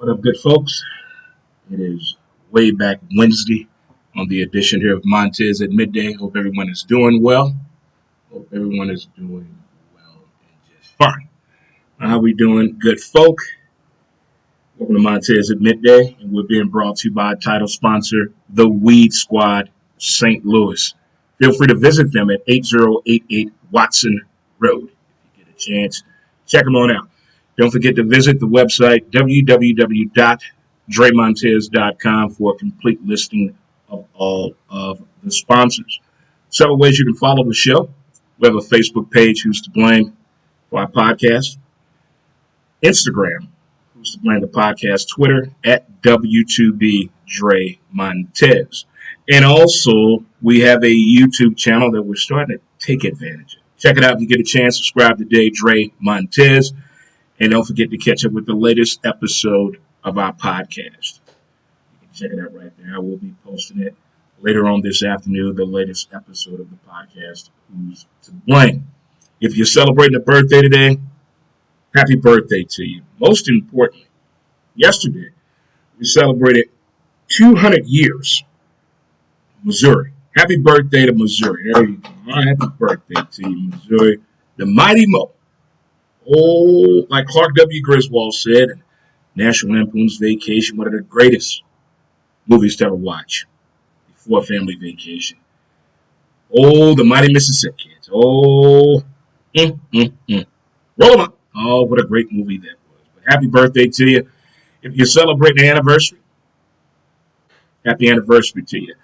What up, good folks? It is way back Wednesday on the edition here of Montez at midday. Hope everyone is doing well. Hope everyone is doing well and just fine. How we doing, good folk? Welcome to Montez at midday, and we're being brought to you by title sponsor, The Weed Squad, St. Louis. Feel free to visit them at 8088 Watson Road. If you get a chance, check them on out. Don't forget to visit the website, www.dremontez.com, for a complete listing of all of the sponsors. Several ways you can follow the show. We have a Facebook page, Who's to Blame, for our podcast. Instagram, Who's to Blame the podcast. Twitter, at W2B Montez. And also, we have a YouTube channel that we're starting to take advantage of. Check it out if you get a chance. Subscribe today, Dre Montez. And don't forget to catch up with the latest episode of our podcast. You can check it out right there. I will be posting it later on this afternoon, the latest episode of the podcast, Who's to Blame. If you're celebrating a birthday today, happy birthday to you. Most importantly, yesterday, we celebrated 200 years in Missouri. Happy birthday to Missouri. There you go. Happy birthday to you, Missouri. The Mighty Mo. Oh, like Clark W. Griswold said, National Lampoon's Vacation, one of the greatest movies to ever watch before Family Vacation. Oh, the Mighty Mississippi Kids. Oh, roll them up. Oh, what a great movie that was. But happy birthday to you. If you're celebrating an anniversary, happy anniversary to you.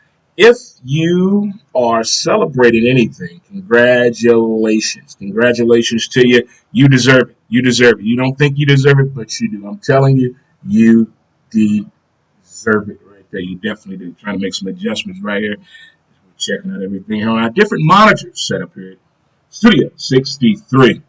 If you are celebrating anything, congratulations. Congratulations to you. You deserve it. You deserve it. You don't think you deserve it, but you do. I'm telling you, you deserve it right there. You definitely do. Trying to make some adjustments right here. We're checking out everything here on our different monitors set up here at Studio 63.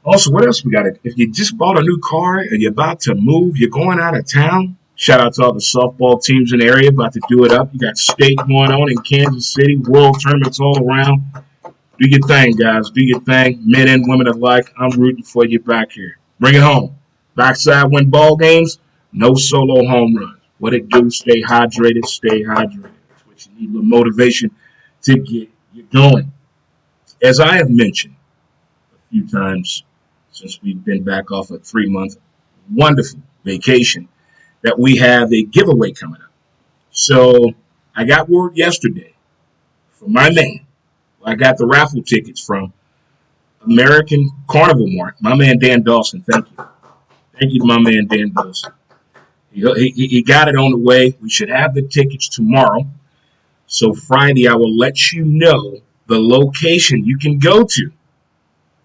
Also, what else we got? If you just bought a new car and you're about to move, you're going out of town, shout out to all the softball teams in the area about to do it up. You got state going on in Kansas City, world tournaments all around. Do your thing, guys. Do your thing. Men and women alike. I'm rooting for you back here. Bring it home. Backside win ball games. No solo home runs. What it do? Stay hydrated. Stay hydrated. That's what you need. A little motivation to get you going. As I have mentioned a few times since we've been back off a 3-month wonderful vacation, that we have a giveaway coming up. So I got word yesterday from my man. I got the raffle tickets from American Carnival Mart. My man Dan Dawson, thank you. Thank you to my man Dan Dawson. He got it on the way. We should have the tickets tomorrow. So Friday, I will let you know the location you can go to.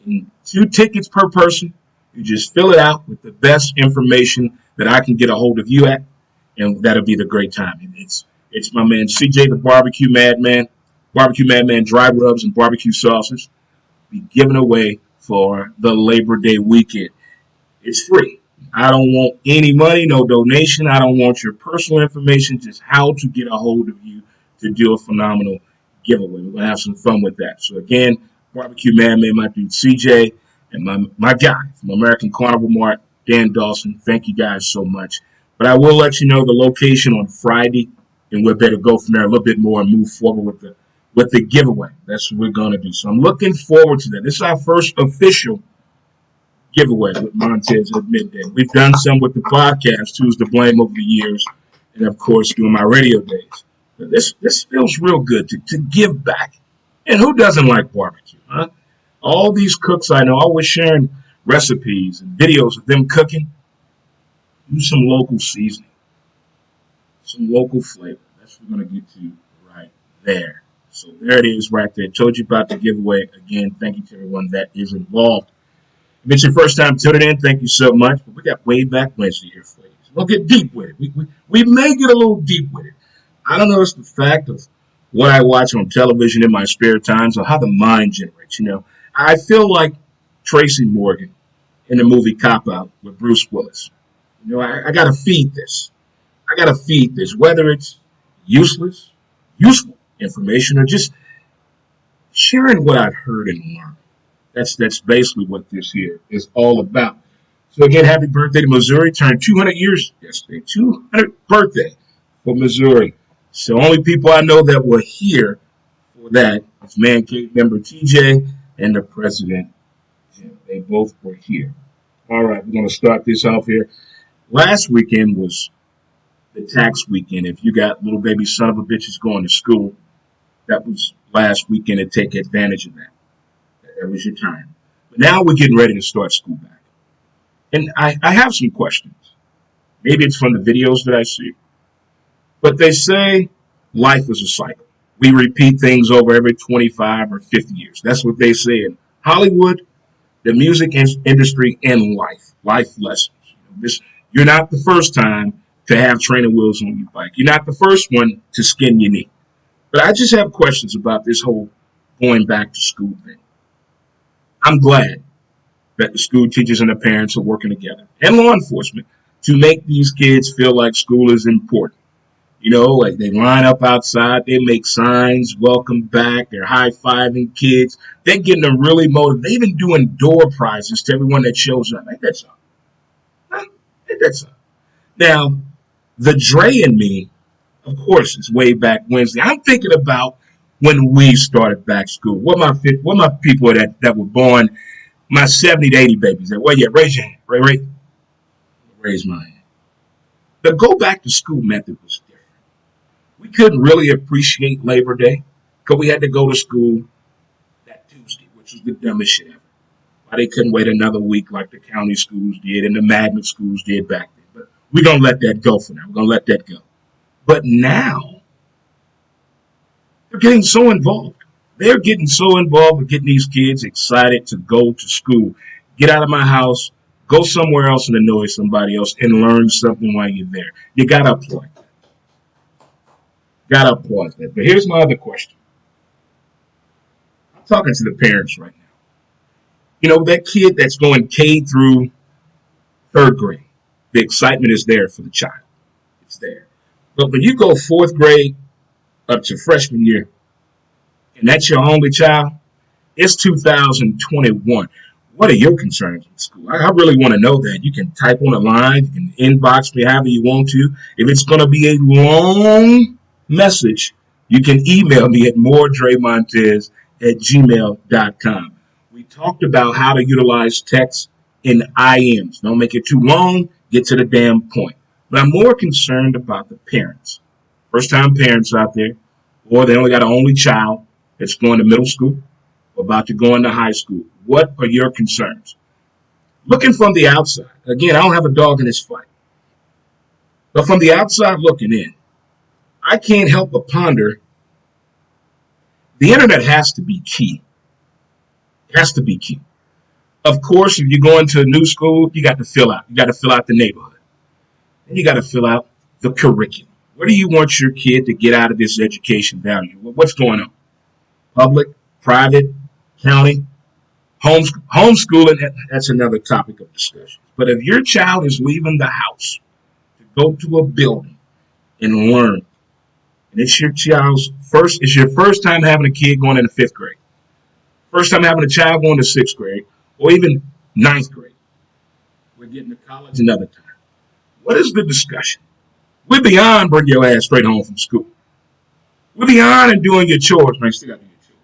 And 2 tickets per person. You just fill it out with the best information that I can get a hold of you at, and that'll be the great time. It's my man CJ, the Barbecue Madman dry rubs and barbecue sauces, be given away for the Labor Day weekend. It's free. I don't want any money, no donation. I don't want your personal information, just how to get a hold of you to do a phenomenal giveaway. We're going to have some fun with that. So again, Barbecue Madman, my dude CJ, and my guy from American Carnival Mart, Dan Dawson. Thank you guys so much. But I will let you know the location on Friday, and we'll better go from there a little bit more and move forward with the giveaway. That's what we're going to do. So I'm looking forward to that. This is our first official giveaway with Montez at midday. We've done some with the podcast, Who's to Blame, over the years, and of course doing my radio days. But this feels real good to give back. And who doesn't like barbecue, huh? All these cooks I know, always sharing recipes and videos of them cooking. Use some local seasoning, some local flavor. That's what we're going to get to right there. So there it is right there. Told you about the giveaway. Again, thank you to everyone that is involved. If it's your first time tuning in, thank you so much. But we got way back Wednesday here for you. So we'll get deep with it. We may get a little deep with it. I don't know. It's the fact of what I watch on television in my spare times or how the mind generates. I feel like Tracy Morgan in the movie Cop Out with Bruce Willis. I got to feed this. Whether it's useful information or just sharing what I've heard and learned. That's basically what this here is all about. So again, happy birthday to Missouri. Turned 200 years yesterday. 200th birthday for Missouri. So only people I know that were here for that is Man Cave member TJ and the president Jim. They both were here. All right, we're going to start this off here. Last weekend was the tax weekend. If you got little baby son of a bitches going to school, that was last weekend to take advantage of that. That was your time. But now we're getting ready to start school back. And I have some questions. Maybe it's from the videos that I see. But they say life is a cycle. We repeat things over every 25 or 50 years. That's what they say in Hollywood, the music industry, and life lessons. You're not the first time to have training wheels on your bike. You're not the first one to skin your knee. But I just have questions about this whole going back to school thing. I'm glad that the school teachers and the parents are working together, and law enforcement, to make these kids feel like school is important. You know, like they line up outside, they make signs, welcome back, they're high-fiving kids. They're getting them really motivated. They're even doing door prizes to everyone that shows up. Ain't that something? Huh? Ain't that something? Now, the Dre in me, of course, is way back Wednesday. I'm thinking about when we started back school. What my people that were born, my 70 to 80 babies. Well, yeah, raise your hand. Raise my hand. The go back to school method was different. We couldn't really appreciate Labor Day because we had to go to school that Tuesday, which was the dumbest shit ever. Why they couldn't wait another week like the county schools did and the magnet schools did back then. But we're going to let that go for now. We're going to let that go. But now, they're getting so involved. They're getting so involved with getting these kids excited to go to school. Get out of my house, go somewhere else and annoy somebody else and learn something while you're there. You got to applaud that. Got to applaud that. But here's my other question. I'm talking to the parents right now. You know, that kid that's going K through third grade, the excitement is there for the child. It's there. But when you go fourth grade up to freshman year, and that's your only child, it's 2021. What are your concerns in school? I really want to know that. You can type on a line, you can inbox me however you want to. If it's going to be a long message, you can email me at moredremontez@gmail.com. We talked about how to utilize text in IMs. Don't make it too long, get to the damn point. But I'm more concerned about the parents. First-time parents out there, or they only got an only child that's going to middle school or about to go into high school. What are your concerns? Looking from the outside, again, I don't have a dog in this fight, but from the outside looking in, I can't help but ponder the internet has to be key. It has to be key. Of course, if you're going to a new school, you got to fill out. You got to fill out the neighborhood. And you got to fill out the curriculum. What do you want your kid to get out of this education value? What's going on? Public, private, county, homeschooling, that's another topic of discussion. But if your child is leaving the house to go to a building and learn, and it's your first time having a kid going into fifth grade, first time having a child going to sixth grade, or even ninth grade, we're getting to college another time. What is the discussion? We're beyond bring your ass straight home from school. We're beyond and doing your chores. Man, you still got to do your chores.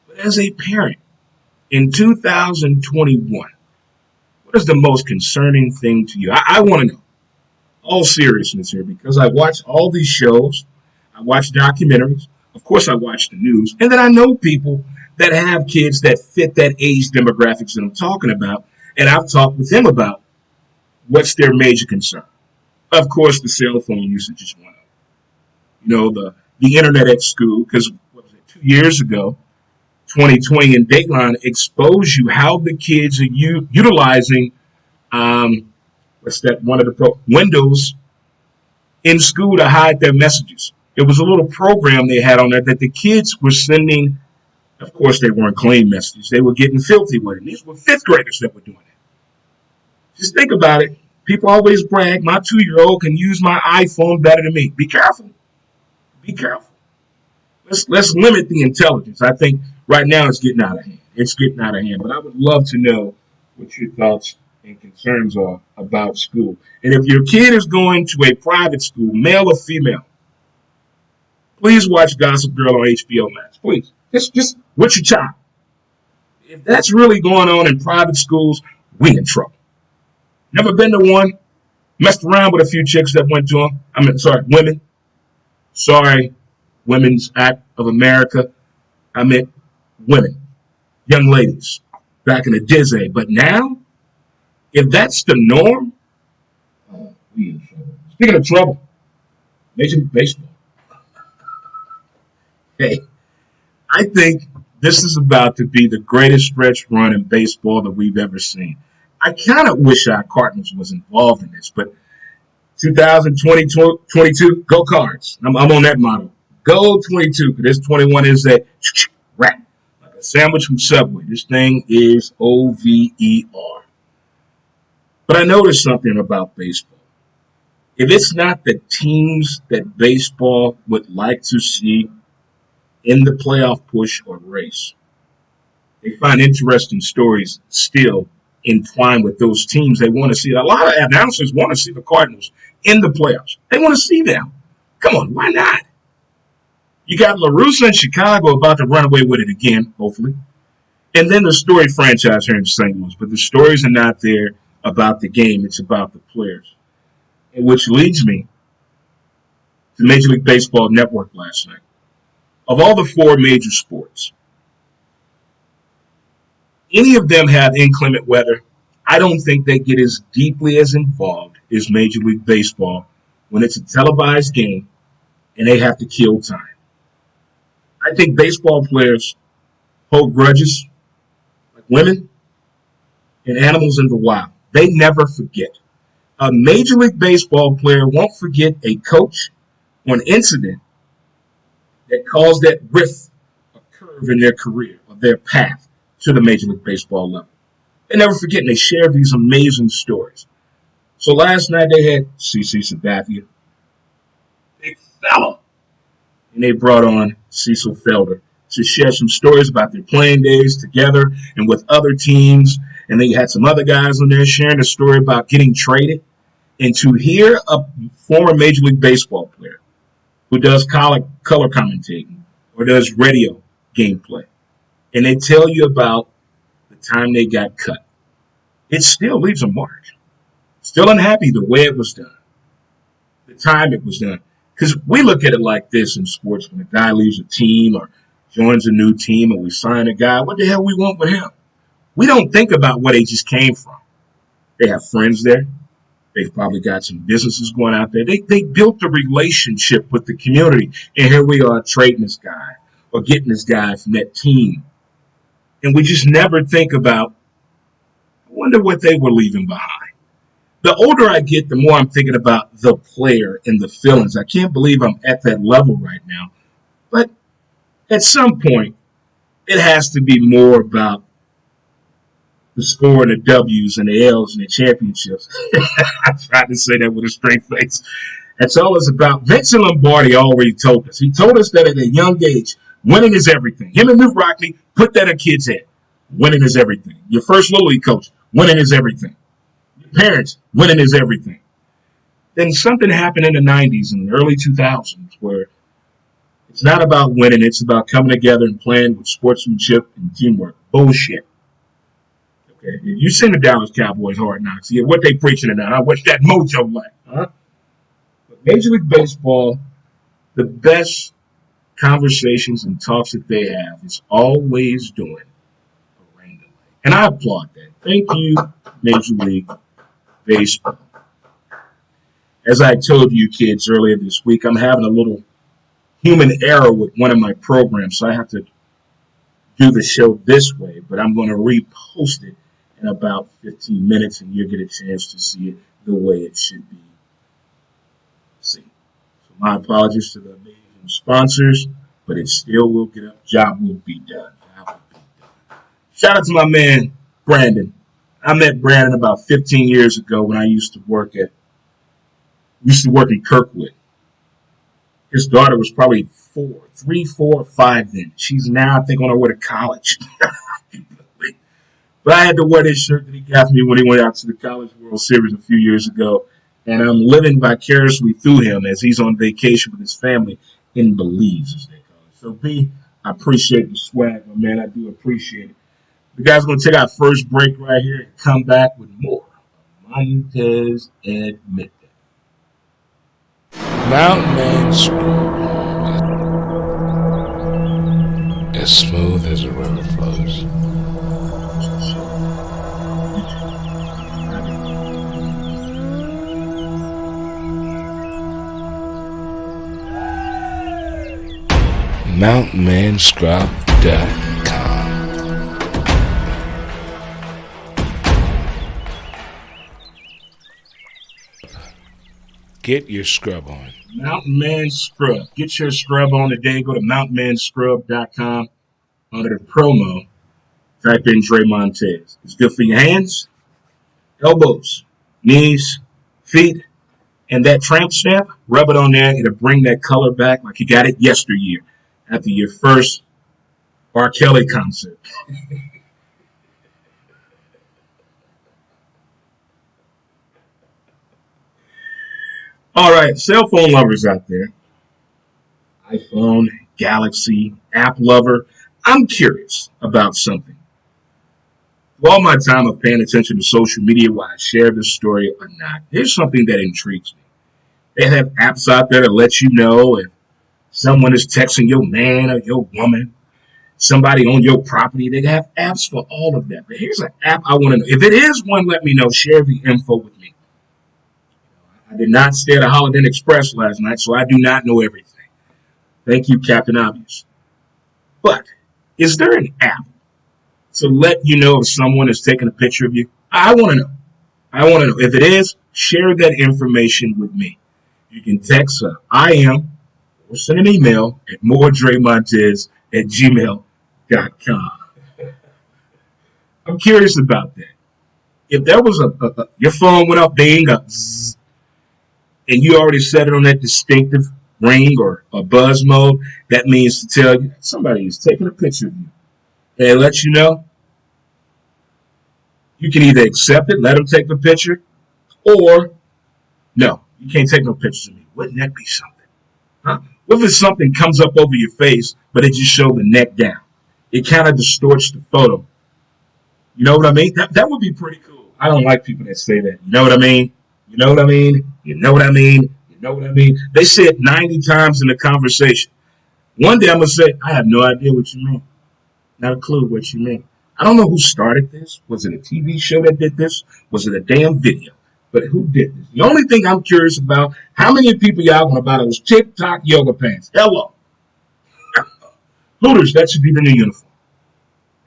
But as a parent, in 2021, what is the most concerning thing to you? I want to know. All seriousness here, because I watch all these shows. I watch documentaries. Of course, I watch the news. And then I know people that have kids that fit that age demographics that I'm talking about. And I've talked with them about what's their major concern. Of course, the cell phone usage is one of them. You know, the internet at school, because what was it, 2 years ago, 2020 in Dateline exposed you how the kids are utilizing Windows in school to hide their messages. It was a little program they had on there that the kids were sending. Of course, they weren't clean messages. They were getting filthy with it. These were fifth graders that were doing it. Just think about it. People always brag, my 2-year-old can use my iPhone better than me. Be careful. Be careful. Let's limit the intelligence. I think right now it's getting out of hand. It's getting out of hand. But I would love to know what your thoughts and concerns are about school. And if your kid is going to a private school, male or female, please watch Gossip Girl on HBO Max. Please. Just with your child. If that's really going on in private schools, we in trouble. Never been to one. Messed around with a few chicks that went to them. Women. Sorry, Women's Act of America. I meant women, young ladies, back in the Disney. But now, if that's the norm, we in trouble. Speaking of trouble, Major League Baseball. Hey, I think this is about to be the greatest stretch run in baseball that we've ever seen. I kind of wish our Cardinals was involved in this, but 2022, go Cards. I'm on that model. Go 22, because this 21 is that wrap. Like a sandwich from Subway. This thing is OVER. But I noticed something about baseball. If it's not the teams that baseball would like to see in the playoff push or race, they find interesting stories still entwined with those teams they want to see. A lot of announcers want to see the Cardinals in the playoffs. They want to see them. Come on, why not? You got La Russa in Chicago about to run away with it again, hopefully. And then the storied franchise here in St. Louis. But the stories are not there about the game. It's about the players. And which leads me to Major League Baseball Network last night. Of all the four major sports, any of them have inclement weather. I don't think they get as deeply as involved as Major League Baseball when it's a televised game and they have to kill time. I think baseball players hold grudges like women and animals in the wild. They never forget. A Major League Baseball player won't forget a coach or an incident that caused that rift, a curve in their career or their path to the Major League Baseball level. They never forget, and they share these amazing stories. So last night they had CC Sabathia, big fella, and they brought on Cecil Felder to share some stories about their playing days together and with other teams. And then you had some other guys on there sharing a story about getting traded. And to hear a former Major League Baseball player who does color commentating or does radio gameplay, and they tell you about the time they got cut, it still leaves a mark. Still unhappy the way it was done, the time it was done. Because we look at it like this in sports: when a guy leaves a team or joins a new team and we sign a guy, what the hell we want with him? We don't think about where they just came from. They have friends there. They've probably got some businesses going out there. They built a relationship with the community. And here we are trading this guy or getting this guy from that team. And we just never think about, I wonder what they were leaving behind. The older I get, the more I'm thinking about the player and the feelings. I can't believe I'm at that level right now. But at some point, it has to be more about the score and the W's and the L's and the championships. I tried to say that with a straight face. That's all it's about. Vincent Lombardi already told us. He told us that at a young age, winning is everything. Him and Luke Rockney put that in kids' head. Winning is everything. Your first Little League coach, winning is everything. Your parents, winning is everything. Then something happened in the 90s and the early 2000s where it's not about winning. It's about coming together and playing with sportsmanship and teamwork. Bullshit. Okay, you seen the Dallas Cowboys Hard Knocks. Yeah, what they preaching tonight? What's that mojo like? Huh? But Major League Baseball, the best conversations and talks that they have is always doing a rain delay. And I applaud that. Thank you, Major League Baseball. As I told you kids earlier this week, I'm having a little human error with one of my programs, so I have to do the show this way, but I'm going to repost it in about 15 minutes, and you'll get a chance to see it the way it should be seen. So my apologies to the amazing sponsors, but it still will get up. Job will be done. Shout out to my man, Brandon. I met Brandon about 15 years ago when I used to work in Kirkwood. His daughter was probably 3, 4, 5 then. She's now, I think, on her way to college. But I had to wear this shirt that he got me when he went out to the College World Series a few years ago. And I'm living vicariously through him as he's on vacation with his family in Belize, as they call it. So, B, I appreciate the swag, my man. I do appreciate it. The guys are going to take our first break right here and come back with more of Montez at Midday. Mountain Man Screw. As smooth as a river flows. MountainManScrub.com. Get your scrub on. Mountain Man Scrub. Get your scrub on today. Go to mountainmanscrub.com. Under the promo, type in Dre Montez. It's good for your hands, elbows, knees, feet, and that tramp stamp. Rub it on there. It'll bring that color back like you got it yesteryear after your first R. Kelly concert. All right, cell phone lovers out there. iPhone, Galaxy, app lover. I'm curious about something. All my time of paying attention to social media, why I share this story or not, here's something that intrigues me. They have apps out there that let you know if someone is texting your man or your woman, somebody on your property. They have apps for all of that. But here's an app I want to know. If it is one, let me know. Share the info with me. I did not stay at a Holiday Inn Express last night, so I do not know everything. Thank you, Captain Obvious. But is there an app to let you know if someone is taking a picture of you? I want to know. I want to know. If it is, share that information with me. You can text I am or send an email at moredremontez@gmail.com. I'm curious about that. If there was your phone went up, bing, up, zzz, and you already set it on that distinctive ring or a buzz mode, that means to tell you somebody is taking a picture of you. They let you know. You can either accept it, let them take the picture, or no, you can't take no pictures of me. Wouldn't that be something? Huh? What if something comes up over your face, but it just shows the neck down? It kind of distorts the photo. You know what I mean? That would be pretty cool. I don't like people that say that. You know what I mean? You know what I mean? You know what I mean? You know what I mean? They say it 90 times in the conversation. One day I'm going to say, I have no idea what you mean. Not a clue what you mean. I don't know who started this. Was it a TV show that did this? Was it a damn video? But who did this? The only thing I'm curious about, how many people y'all want to buy those TikTok yoga pants? Hello. Hooters, that should be the new uniform.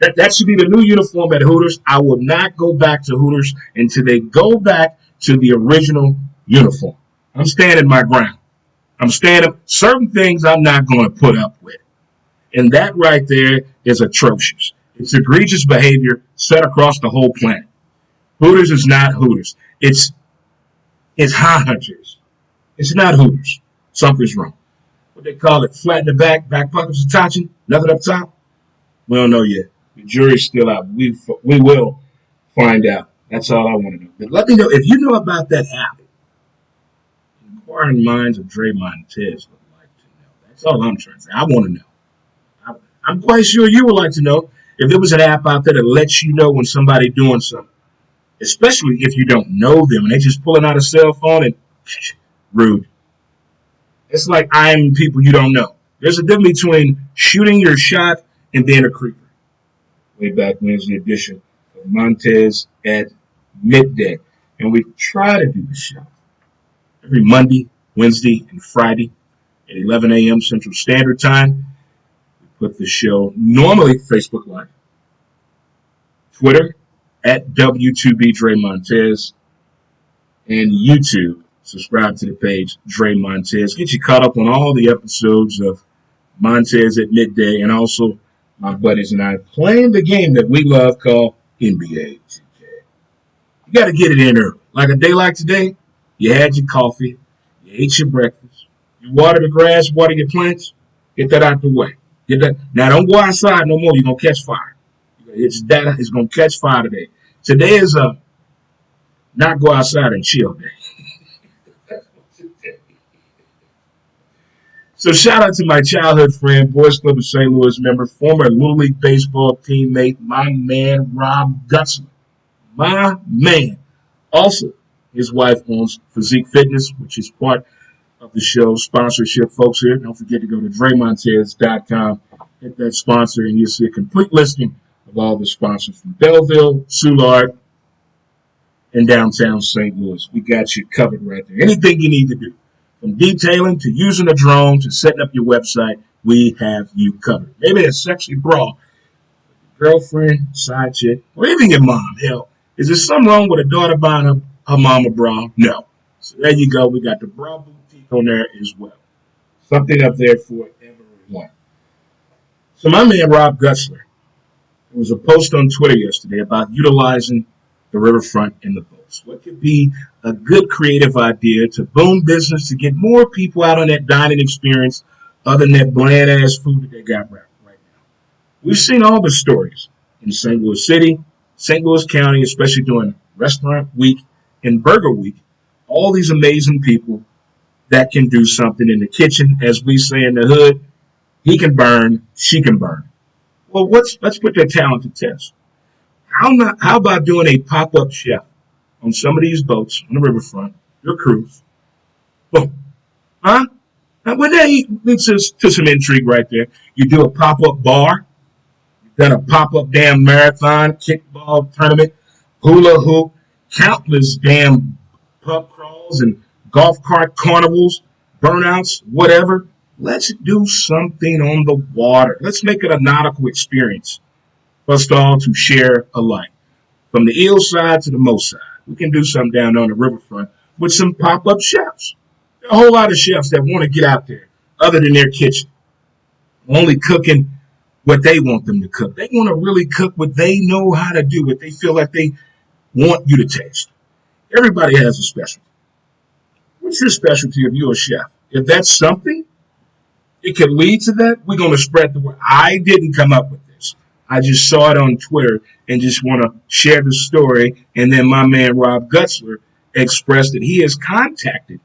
That should be the new uniform at Hooters. I will not go back to Hooters until they go back to the original uniform. I'm standing my ground. I'm standing. Certain things I'm not going to put up with. And that right there is atrocious. It's egregious behavior set across the whole planet. Hooters is not Hooters. It's Hunters. It's not Hooters. Something's wrong. What they call it, flat in the back pockets attaching, nothing up top. We don't know yet. The jury's still out. We will find out. That's all I want to know. But let me know if you know about that app. Inquiring minds of Dre Montez would like to know. That's all I'm trying to say. I want to know. I'm quite sure you would like to know if there was an app out there that lets you know when somebody's doing something. Especially if you don't know them and they're just pulling out a cell phone and rude. It's like eyeing people you don't know. There's a difference between shooting your shot and being a creeper. Way back Wednesday edition of Montez at Midday. And we try to do the show every Monday, Wednesday, and Friday at 11 a.m. Central Standard Time. We put the show normally Facebook Live, Twitter at W2B Dre Montez, and YouTube. Subscribe to the page Dre Montez. Get you caught up on all the episodes of Montez at Midday, and also my buddies and I playing the game that we love called NBA 2K. You got to get it in early. Like a day like today, you had your coffee, you ate your breakfast, you water the grass, water your plants, get that out the way. Get that. Now don't go outside no more. You're going to catch fire. It's going to catch fire today. Today is a not go outside and chill day. So shout out to my childhood friend, Boys Club of St. Louis member, former Little League baseball teammate, my man Rob Gutzler. My man. Also, his wife owns Physique Fitness, which is part of the show sponsorship. Folks here, don't forget to go to DreMontez.com, hit that sponsor, and you'll see a complete listing of all the sponsors from Belleville, Soulard, and downtown St. Louis. We got you covered right there. Anything you need to do, from detailing to using a drone to setting up your website, we have you covered. Maybe a sexy bra, girlfriend, side chick, or even your mom. Hell, is there something wrong with a daughter buying her mom a bra? No. So there you go. We got the bra boutique on there as well. Something up there for everyone. So my man Rob Gutzler, there was a post on Twitter yesterday about utilizing the riverfront and the boats. What could be a good creative idea to boom business to get more people out on that dining experience other than that bland-ass food that they got right now? We've seen all the stories in St. Louis City, St. Louis County, especially during Restaurant Week and Burger Week. All these amazing people that can do something in the kitchen, as we say in the hood. He can burn, she can burn. Well, let's put their talent to test. How about doing a pop-up chef on some of these boats on the riverfront, your cruise? Boom. Huh? Now, when they leads to some intrigue right there. You do a pop-up bar. You've done a pop-up damn marathon, kickball tournament, hula hoop, countless damn pub crawls and golf cart carnivals, burnouts, whatever. Let's do something on the water. Let's make it a nautical experience for us all to share alike. From the eel side to the mo side. We can do something down on the riverfront with some pop-up chefs. There are a whole lot of chefs that want to get out there other than their kitchen. Only cooking what they want them to cook. They want to really cook what they know how to do, what they feel like they want you to taste. Everybody has a specialty. What's your specialty if you're a chef? If that's something, it could lead to that. We're going to spread the word. I didn't come up with this. I just saw it on Twitter and just want to share the story. And then my man Rob Gutzler expressed that he has contacted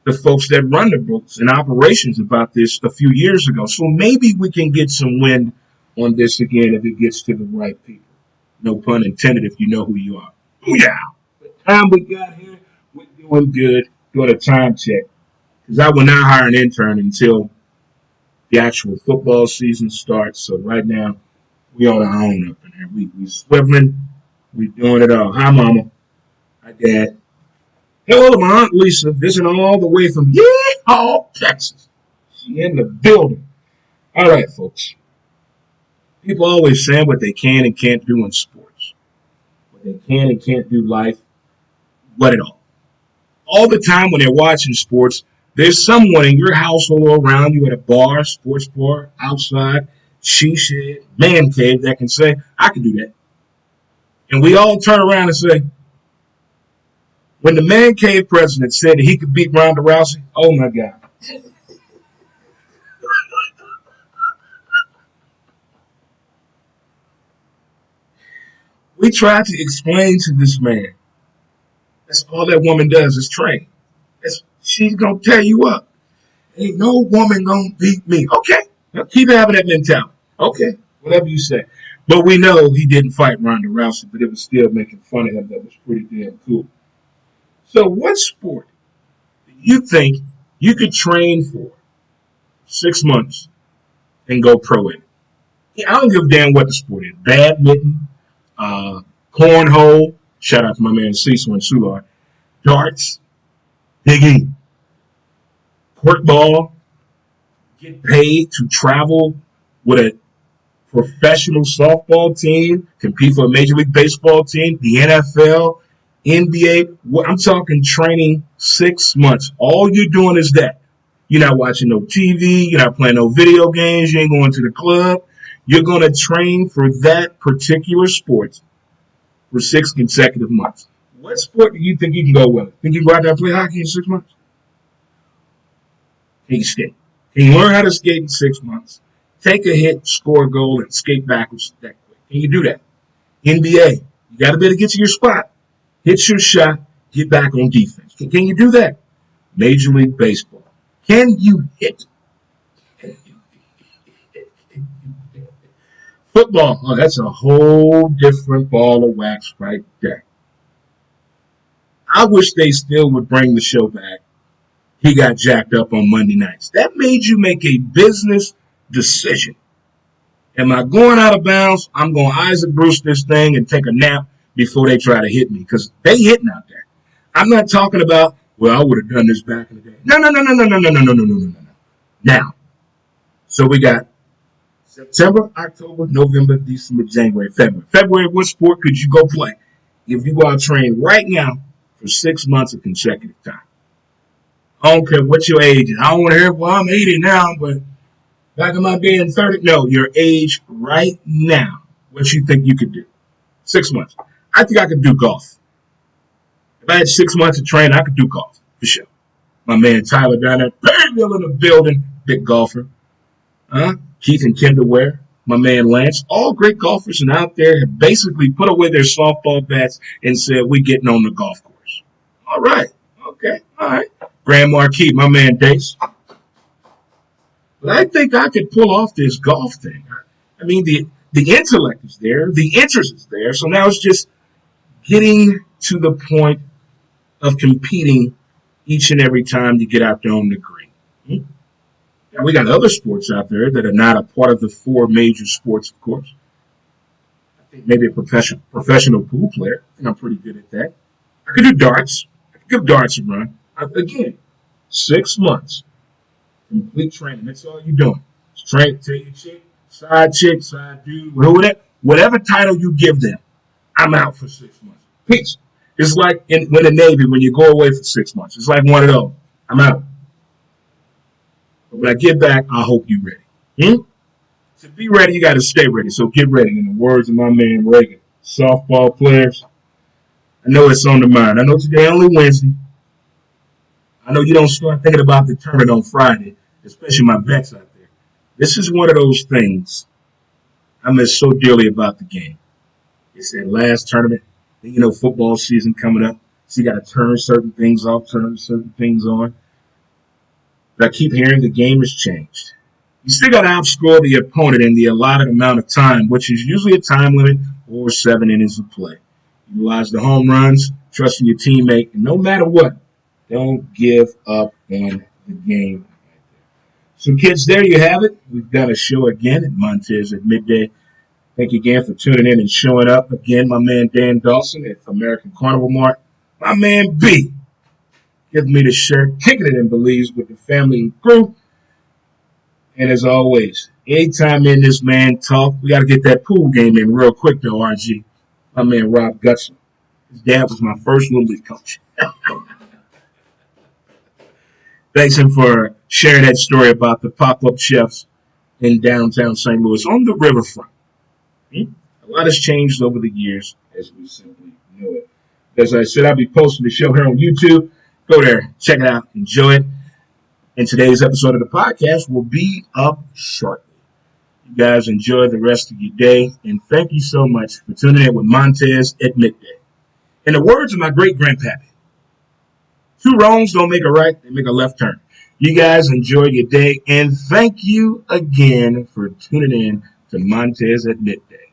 the folks that run the books and operations about this a few years ago. So maybe we can get some wind on this again if it gets to the right people. No pun intended if you know who you are. Booyah! The time we got here, we're doing good. Doing a time check. Because I will not hire an intern until the actual football season starts. So right now, we on our own up in here. We swiveling. We doing it all. Hi, Mama. Hi, Dad. Hello to my Aunt Lisa, visiting all the way from Yeehaw, Texas. She in the building. All right, folks. People always saying what they can and can't do in sports. What they can and can't do in life. What it all. All the time when they're watching sports, there's someone in your household or around you at a bar, sports bar, outside, she shed, man cave that can say, I can do that. And we all turn around and say, when the man cave president said that he could beat Ronda Rousey, oh my God. We tried to explain to this man, that's all that woman does is train. She's going to tear you up. Ain't no woman going to beat me. Okay. Now keep having that mentality. Okay. Whatever you say. But we know he didn't fight Ronda Rousey, but it was still making fun of him. That was pretty damn cool. So what sport do you think you could train for 6 months and go pro in? I don't give a damn what the sport is. Badminton, cornhole, shout out to my man Cecil and Soulard, darts, Big E, corkball, get paid to travel with a professional softball team, compete for a Major League Baseball team, the NFL, NBA. I'm talking training 6 months. All you're doing is that. You're not watching no TV. You're not playing no video games. You ain't going to the club. You're going to train for that particular sport for 6 consecutive months. What sport do you think you can go with? Think you can go out there and play hockey in 6 months? Can you skate? Can you learn how to skate in 6 months? Take a hit, score a goal, and skate backwards that quick. Can you do that? NBA, you got to be able to get to your spot, hit your shot, get back on defense. Can you do that? Major League Baseball, can you hit? Football, oh, that's a whole different ball of wax right there. I wish they still would bring the show back. He got jacked up on Monday nights. That made you make a business decision. Am I going out of bounds? I'm going to Isaac Bruce this thing and take a nap before they try to hit me, because they hitting out there. I'm not talking about, well, I would have done this back in the day. No. Now, so we got September, October, November, December, January, February. February, what sport could you go play if you go out train right now for 6 months of consecutive time? I don't care what your age is. I don't want to hear, well, I'm 80 now, but back in my day in 30. No, your age right now. What you think you could do? 6 months. I think I could do golf. If I had 6 months of training, I could do golf for sure. My man Tyler down there, Perryville in the building, big golfer. Keith and Kendall Ware, my man Lance, all great golfers, and out there have basically put away their softball bats and said, we're getting on the golf course. All right. Okay. All right. Grand Marquis, my man Dace. But I think I could pull off this golf thing. I mean, the intellect is there. The interest is there. So now it's just getting to the point of competing each and every time you get out there on the green. Now, we got other sports out there that are not a part of the four major sports, of course. I think maybe a professional pool player. I think I'm pretty good at that. I could do darts. I could give darts a run. Again, 6 months. Complete training. That's all you're doing. Straight to your chick, side dude, whatever title you give them, I'm out for 6 months. Peace. It's like when the Navy, when you go away for 6 months. It's like one of those. I'm out. But when I get back, I hope you're ready. To be ready, you got to stay ready. So get ready. In the words of my man Reagan, softball players, I know it's on the mind. I know today only Wednesday. I know you don't start thinking about the tournament on Friday, especially my vets out there. This is one of those things I miss so dearly about the game. It's that last tournament. You know, football season coming up. So you got to turn certain things off, turn certain things on. But I keep hearing the game has changed. You still got to outscore the opponent in the allotted amount of time, which is usually a time limit or 7 innings of play. Utilize the home runs, trust in your teammate, and no matter what, don't give up on the game. So, kids, there you have it. We've got a show again at Montez at midday. Thank you again for tuning in and showing up. Again, my man Dan Dawson at American Carnival Mart. My man B, give me the shirt, kicking it in Belize with the family and crew. And as always, anytime in this man talk, we got to get that pool game in real quick, though, RG. My man Rob Gutson. His dad was my first little league coach. Thanks him for sharing that story about the pop-up chefs in downtown St. Louis on the riverfront. A lot has changed over the years, as we simply know it. As I said, I'll be posting the show here on YouTube. Go there, check it out, enjoy it. And today's episode of the podcast will be up shortly. You guys enjoy the rest of your day, and thank you so much for tuning in with Montez at midday. In the words of my great-grandpappy, 2 wrongs don't make a right, they make a left turn. You guys enjoy your day, and thank you again for tuning in to Montez at midday.